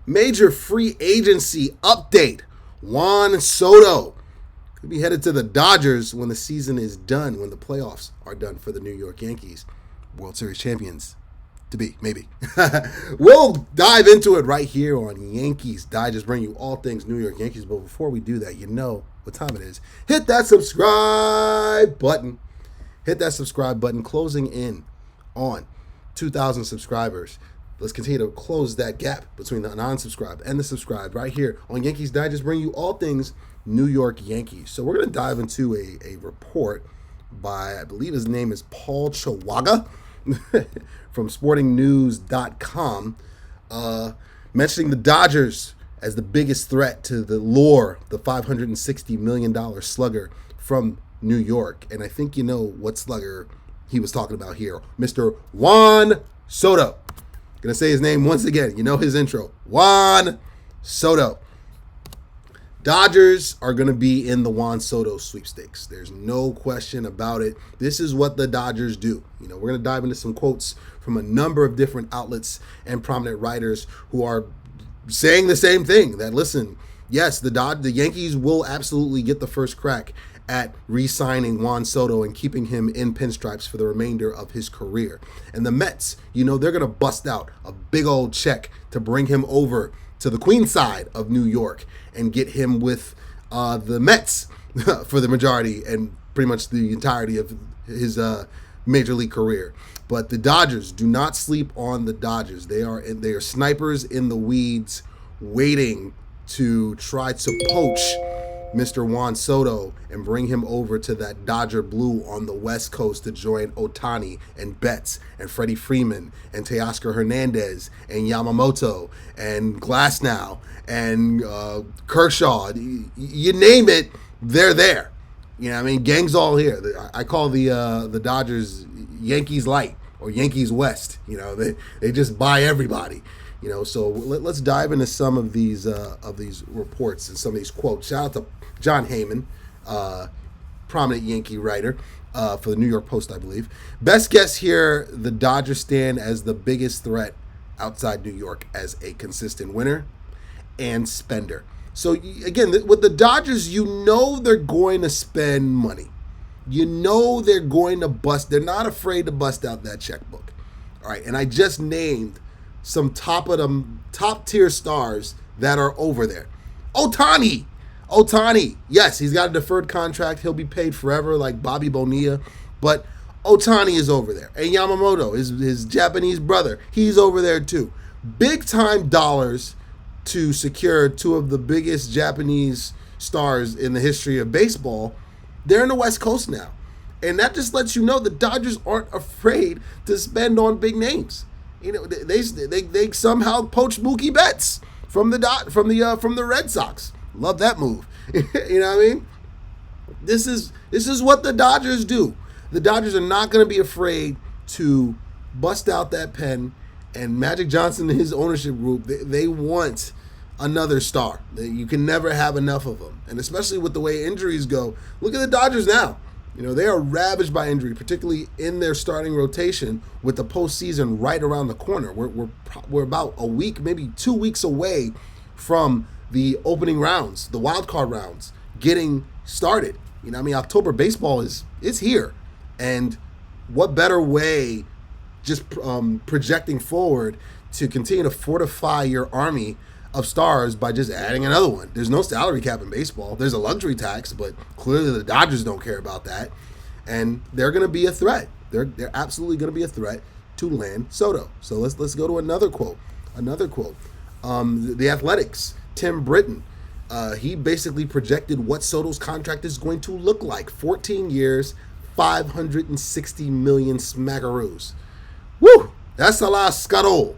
Major free agency update. Juan Soto could be headed to the Dodgers when the season is done, when the playoffs are done for the New York Yankees. World Series champions to be, maybe. We'll dive into it right here on Yankees Digest, bring you all things New York Yankees. But before we do that, you know what time it is. Hit that subscribe button. Hit that subscribe button. Closing in on 2,000 subscribers. Let's continue to close that gap between the non-subscribed and the subscribed right here on Yankees Digest, bring you all things New York Yankees. So we're going to dive into a report by, I believe his name is Paul Chihuahua, from sportingnews.com, mentioning the Dodgers as the biggest threat to the lure, the $560 million slugger from New York. And I think you know what slugger he was talking about here, Mr. Juan Soto. Gonna say his name once again. You know his intro. Juan Soto. Dodgers are going to be in the Juan Soto sweepstakes. There's no question about it. This is what the Dodgers do. You know, we're going to dive into some quotes from a number of different outlets and prominent writers who are saying the same thing, that, listen, yes, the Yankees will absolutely get the first crack at re-signing Juan Soto and keeping him in pinstripes for the remainder of his career. And the Mets, you know, they're going to bust out a big old check to bring him over to the Queen side of New York and get him with the Mets for the majority and pretty much the entirety of his major league career. But the Dodgers, do not sleep on the Dodgers. They are snipers in the weeds, waiting to try to poach Mr. Juan Soto and bring him over to that Dodger blue on the West Coast to join Ohtani and Betts and Freddie Freeman and Teoscar Hernandez and Yamamoto and Glasnow and Kershaw. You name it, they're there. You know what I mean? Gang's all here. I call the Dodgers Yankees Light or Yankees West. You know, they just buy everybody. You know, so let's dive into some of these reports and some of these quotes. Shout out to John Heyman, prominent Yankee writer for the New York Post, I believe. Best guess here, the Dodgers stand as the biggest threat outside New York as a consistent winner and spender. So, again, with the Dodgers, you know they're going to spend money. You know they're going to bust. They're not afraid to bust out that checkbook. All right, and I just named some top tier stars that are over there. Ohtani, yes, he's got a deferred contract. He'll be paid forever like Bobby Bonilla, but Ohtani is over there. And Yamamoto, his Japanese brother, he's over there too. Big time dollars to secure two of the biggest Japanese stars in the history of baseball. They're in the West Coast now. And that just lets you know the Dodgers aren't afraid to spend on big names. You know, they somehow poached Mookie Betts from the Red Sox. Love that move. You know what I mean? This is what the Dodgers do. The Dodgers are not going to be afraid to bust out that pen. And Magic Johnson and his ownership group, they want another star. You can never have enough of them. And especially with the way injuries go, look at the Dodgers now. You know, they are ravaged by injury, particularly in their starting rotation with the postseason right around the corner. We're about a week, maybe 2 weeks away from the opening rounds, the wild card rounds, getting started. You know, I mean, October baseball is here. And what better way just projecting forward to continue to fortify your army of stars by just adding another one. There's no salary cap in baseball. There's a luxury tax, but clearly the Dodgers don't care about that. And they're going to be a threat. They're absolutely going to be a threat to land Soto. So let's go to another quote. The Athletics, Tim Britton, he basically projected what Soto's contract is going to look like. 14 years, 560 million smackaroos. Woo! That's a lot of scuttle.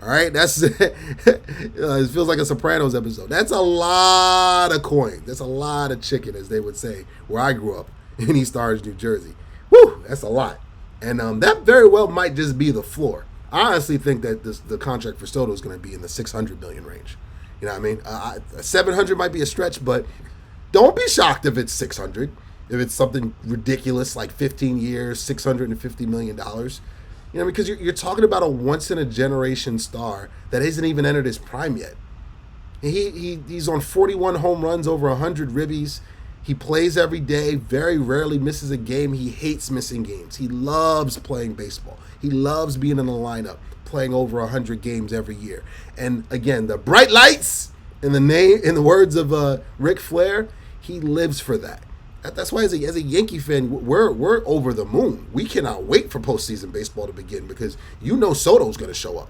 All right, it feels like a Sopranos episode. That's a lot of coin. That's a lot of chicken, as they would say, where I grew up in East Orange, New Jersey. Woo, that's a lot. And that very well might just be the floor. I honestly think that the contract for Soto is going to be in the $600 million range. You know what I mean? 700 might be a stretch, but don't be shocked if it's 600. If it's something ridiculous like 15 years, $650 million. You know, because you're talking about a once in a generation star that hasn't even entered his prime yet. He's on 41 home runs, over 100 ribbies. He plays every day, very rarely misses a game. He hates missing games. He loves playing baseball. He loves being in the lineup, playing over 100 games every year. And again, the bright lights, in the words of Ric Flair, he lives for that. That's why as a Yankee fan, we're over the moon. We cannot wait for postseason baseball to begin because you know Soto's going to show up.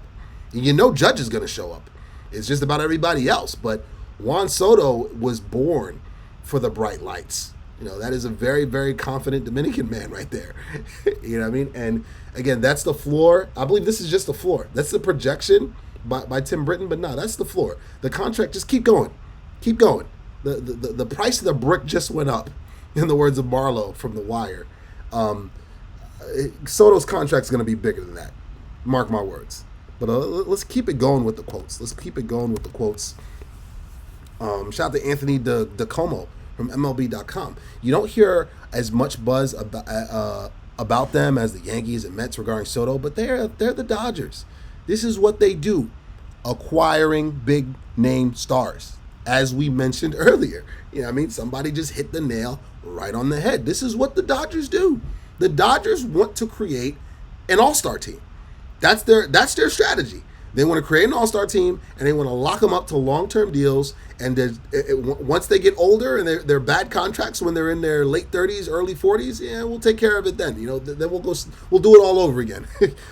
You know Judge is going to show up. It's just about everybody else. But Juan Soto was born for the bright lights. You know, that is a very, very confident Dominican man right there. You know what I mean? And again, that's the floor. I believe this is just the floor. That's the projection by Tim Britton, but no, that's the floor. The contract, just keep going. Keep going. The price of the brick just went up, in the words of Marlowe from The Wire. Soto's contract's going to be bigger than that. Mark my words. But let's keep it going with the quotes. Shout out to Anthony DeComo from MLB.com. You don't hear as much buzz about them as the Yankees and Mets regarding Soto, but they're the Dodgers. This is what they do, acquiring big name stars. As we mentioned earlier, you know what I mean? Somebody just hit the nail right on the head. This is what the Dodgers do. The Dodgers want to create an all-star team. That's their strategy. They want to create an all-star team, and they want to lock them up to long-term deals. And once they get older and they're bad contracts when they're in their late 30s, early 40s, yeah, we'll take care of it then. You know, then we'll do it all over again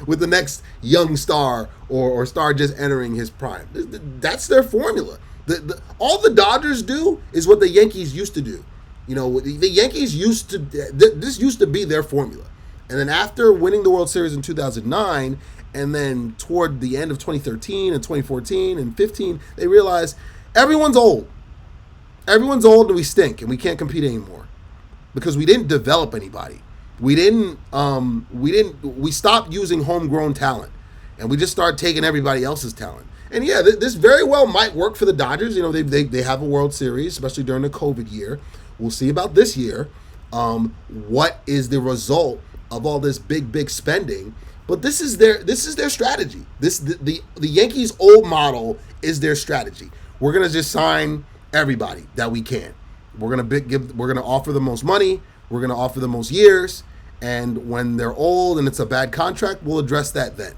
with the next young star or star just entering his prime. That's their formula. All the Dodgers do is what the Yankees used to do. You know, the Yankees this used to be their formula. And then after winning the World Series in 2009, and then toward the end of 2013 and 2014 and 15, they realized everyone's old. Everyone's old and we stink and we can't compete anymore because we didn't develop anybody. We stopped using homegrown talent and we just started taking everybody else's talent. And yeah, this very well might work for the Dodgers. You know, they have a World Series, especially during the COVID year. We'll see about this year. What is the result of all this big spending? But this is their strategy. The Yankees' old model is their strategy. We're gonna just sign everybody that we can. We're gonna offer the most money. We're gonna offer the most years. And when they're old and it's a bad contract, we'll address that then.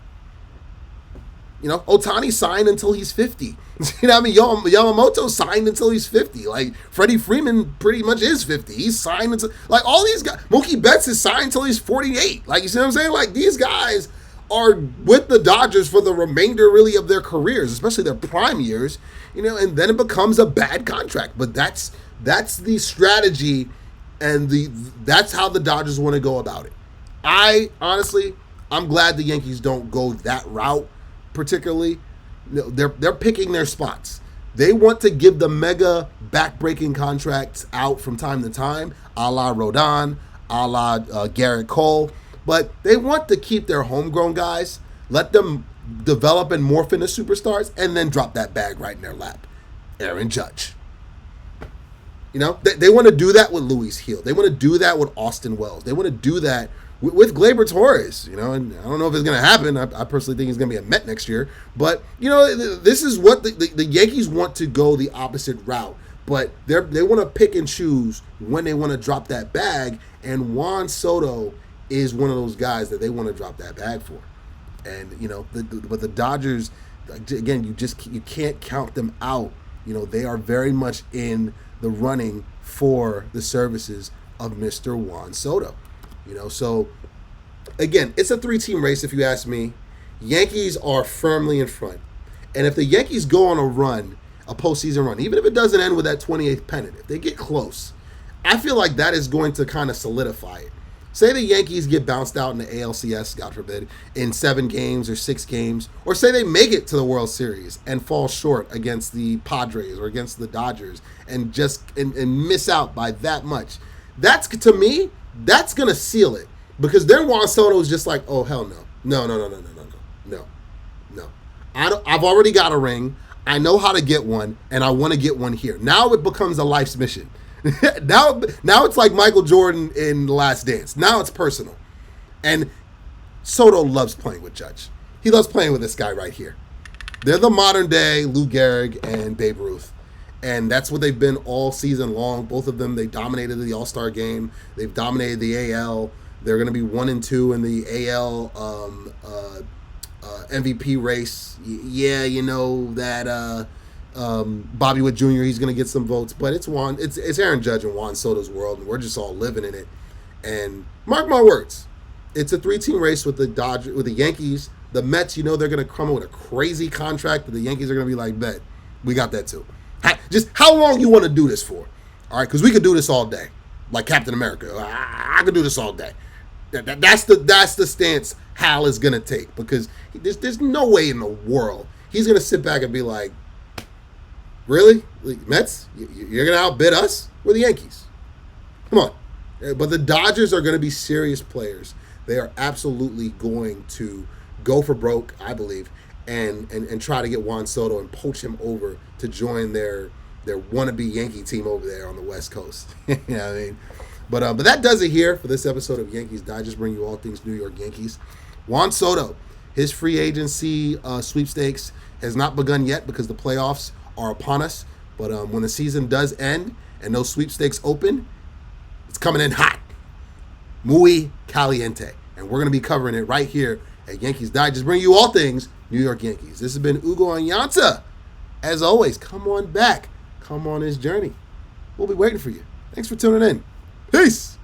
You know, Ohtani signed until he's 50. You know what I mean? Yamamoto signed until he's 50. Like, Freddie Freeman pretty much is 50. He's signed until, like, all these guys. Mookie Betts is signed until he's 48. Like, you see what I'm saying? Like, these guys are with the Dodgers for the remainder, really, of their careers, especially their prime years, you know, and then it becomes a bad contract. But that's the strategy, and that's how the Dodgers want to go about it. I'm glad the Yankees don't go that route, particularly. They're picking their spots. They want to give the mega back-breaking contracts out from time to time, a la Rodon, a la Garrett Cole, but they want to keep their homegrown guys, let them develop and morph into superstars, and then drop that bag right in their lap. Aaron Judge. You know, they want to do that with Luis Hill. They want to do that with Austin Wells. They want to do that with Gleyber Torres, you know, and I don't know if it's going to happen. I personally think he's going to be a Met next year. But, you know, this is what the Yankees want to go the opposite route. But they want to pick and choose when they want to drop that bag. And Juan Soto is one of those guys that they want to drop that bag for. And, you know, but the Dodgers, again, you can't count them out. You know, they are very much in the running for the services of Mr. Juan Soto. You know, so again, it's a 3-team race if you ask me. Yankees are firmly in front. And if the Yankees go on a postseason run, even if it doesn't end with that 28th pennant, if they get close, I feel like that is going to kind of solidify it. Say the Yankees get bounced out in the ALCS, God forbid, in 7 games or 6 games, or say they make it to the World Series and fall short against the Padres or against the Dodgers and miss out by that much. That's, to me, that's going to seal it, because then Juan Soto is just like, oh, hell no. No. I've already got a ring. I know how to get one, and I want to get one here. Now it becomes a life's mission. now it's like Michael Jordan in The Last Dance. Now it's personal. And Soto loves playing with Judge. He loves playing with this guy right here. They're the modern day Lou Gehrig and Babe Ruth. And that's what they've been all season long. Both of them, they dominated the All-Star game. They've dominated the AL. They're going to be 1-2 in the AL MVP race. Yeah, you know that Bobby Witt Jr., he's going to get some votes. But it's Aaron Judge and Juan Soto's world, and we're just all living in it. And mark my words, it's a 3-team race with the Yankees. The Mets, you know, they're going to come up with a crazy contract that the Yankees are going to be like, bet, we got that too. Just how long you want to do this for? All right, because we could do this all day, like Captain America. I could do this all day. That's the stance Hal is going to take, because there's no way in the world he's going to sit back and be like, really? Mets? You're going to outbid us? We're the Yankees. Come on. But the Dodgers are going to be serious players. They are absolutely going to go for broke, I believe, and try to get Juan Soto and poach him over to join their wannabe Yankee team over there on the West Coast. You know what I mean? But that does it here for this episode of Yankees Digest, bring you all things New York Yankees. Juan Soto, his free agency sweepstakes has not begun yet because the playoffs are upon us. But when the season does end and those sweepstakes open, it's coming in hot. Muy caliente. And we're going to be covering it right here at Yankees Digest, bring you all things New York Yankees. This has been Ugo Onyianta. As always, come on back. Come on this journey. We'll be waiting for you. Thanks for tuning in. Peace.